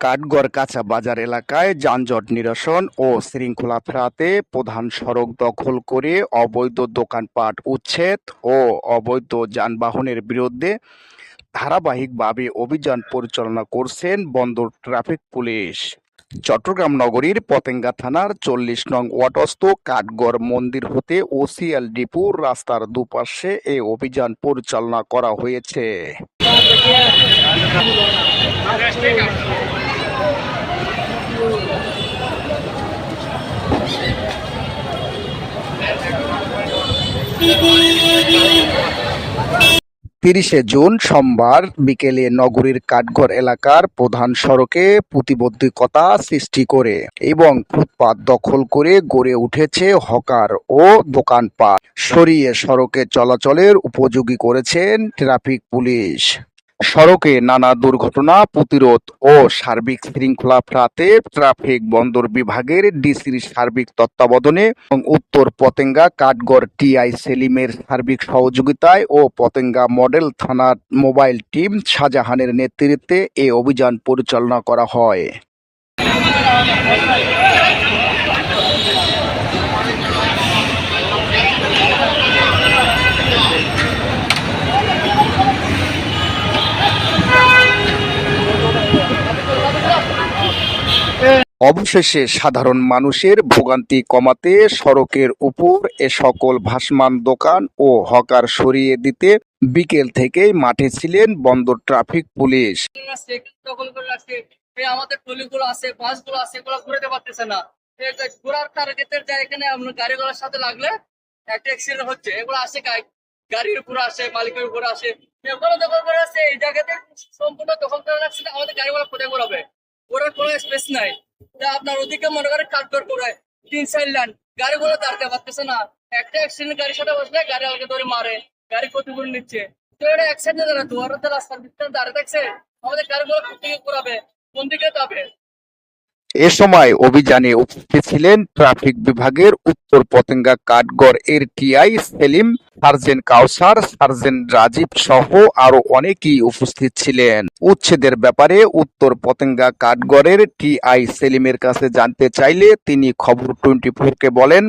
কাঠগড় কাঁচা বাজার এলাকায় যানজট নিরসন ও শৃঙ্খলা ফেরাতে প্রধান সড়ক দখল করে অবৈধ দোকানপাট উচ্ছেদ ও অবৈধ যানবাহনের বিরুদ্ধে ধারাবাহিকভাবে অভিযান পরিচালনা করছেন বন্দর ট্রাফিক পুলিশ। চট্টগ্রাম নগরীর পতেঙ্গা থানার ৪০ নং ওয়ার্ডস্থ কাঠগড় মন্দির হতে ওসিএল ডিপো রাস্তার দুপাশে এ অভিযান পরিচালনা করা হয়েছে। তিরিশে জুন সোমবার বিকেলে নগরীর কাঠগড় এলাকার প্রধান সড়কে প্রতিবন্ধকতা সৃষ্টি করে এবং ফুটপাত দখল করে গড়ে উঠেছে হকার ও দোকানপাট সরিয়ে সড়কে চলাচলের উপযোগী করেছেন ট্রাফিক পুলিশ। সড়কে নানা দুর্ঘটনা প্রতিরোধ ও সার্বিক শৃঙ্খলা ফেরাতে ট্রাফিক বন্দর বিভাগের ডিসির সার্বিক তত্ত্বাবধানে এবং উত্তর পতেঙ্গা কাঠগড় টিআই সেলিমের সার্বিক সহযোগিতায় ও পতেঙ্গা মডেল থানার মোবাইল টিম শাহজাহানের নেতৃত্বে এ অভিযান পরিচালনা করা হয়। অবশেষে সাধারণ মানুষের ভোগান্তি কমাতে সড়কের উপর এ সকল ভাসমান দোকান ও হকার সরিয়ে দিতে বিকেল থেকেই মাঠে ছিলেন বন্দর ট্রাফিক পুলিশ। আমাদের ট্রলিগুলো আছে, বাসগুলো আছে, এগুলো ঘুরতে পারতেছে না। ঘোরার টার্গেটের জায়গায় গাড়িগুলোর সাথে লাগলে একটা অ্যাক্সিডেন্ট হচ্ছে। এগুলো আসে গাড়ির উপরে আসে, মালিকের উপরে আসে, এগুলো দখল করে আসে। এই জায়গাতে সম্পূর্ণ দখল করে রাখছে। আমাদের গাড়িগুলো কোথায় ঘোরাবে? ওরার কোনো স্পেস নাই। আপনার ওদিকে মনে করেন কাঠগড় করে 3-4 লাইন গাড়িগুলো দাঁড়াতে পারতেছে না। একটা অ্যাক্সিডেন্ট গাড়ির সাথে বসলে গাড়ি আগে ধরে মারে, গাড়ি ক্ষতিপূরণ নিচ্ছে। তো এটা অ্যাক্সিডেন্ট দাঁড়াতো ওরা তো রাস্তার ভিতরে দাঁড়িয়ে থাকছে। আমাদের গাড়িগুলো কোথেকে ঘোরাবে, কোন দিকে যাবে? এ সময় অভিযানে উপস্থিত ছিলেন ট্রাফিক বিভাগের উত্তর পতেঙ্গা কাঠগড় এর টিআই সেলিম, সার্জেন্ট কাউসার, সার্জেন্ট রাজীব সহ আরো অনেকেই উপস্থিত ছিলেন। উচ্ছেদের ব্যাপারে উত্তর পতেঙ্গা কাঠগড়ের টিআই সেলিমের কাছে জানতে চাইলে তিনি খবর 24-কে বলেন,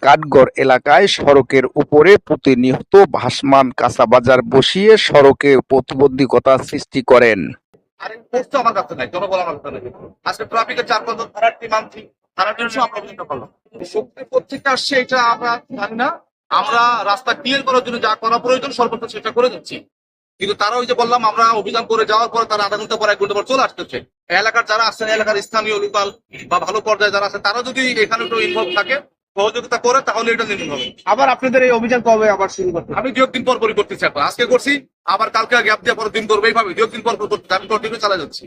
কাঠগড় এলাকায় সড়কের উপরে প্রতিনিয়ত ভাসমান কাঁচা বাজার বসিয়ে সড়কে প্রতিবন্ধকতা সৃষ্টি করেন। আমার কাছে নাই, জনবল আমার কাছে নাই। আজকে ট্রাফিকের 4-5 জন থানার টিম আনছি, থানার টিম আমরা পর্যন্ত করলাম। শক্তি কোথেকে আসছে এটা আমরা জানি না। আমরা রাস্তা ক্লিয়ার করার জন্য যা করা প্রয়োজন সর্বোচ্চ চেষ্টা করে যাচ্ছি, কিন্তু তারা ওই যে বললাম আমরা অভিযান করে যাওয়ার পর তারা আধা ঘন্টা পর 1 ঘন্টা পর চলে আসতেছে। এলাকার যারা আসছেন, এলাকার স্থানীয় লোকাল বা ভালো পর্যায়ে যারা আছে, তারা যদি এখানে একটু ইনভলভ থাকে, সহযোগিতা করে, তাহলে এটা নির্মূল হবে। আবার আপনাদের এই অভিযান কবে আবার শুরু করতে? আমি 2 দিন পর করতেছি। আজকে করছি, আবার কালকে গ্যাপ দিয়ে পরের দিন করবো। এইভাবে 2 দিন পর করতে আমি কন্টিনিউ চালা যাচ্ছি।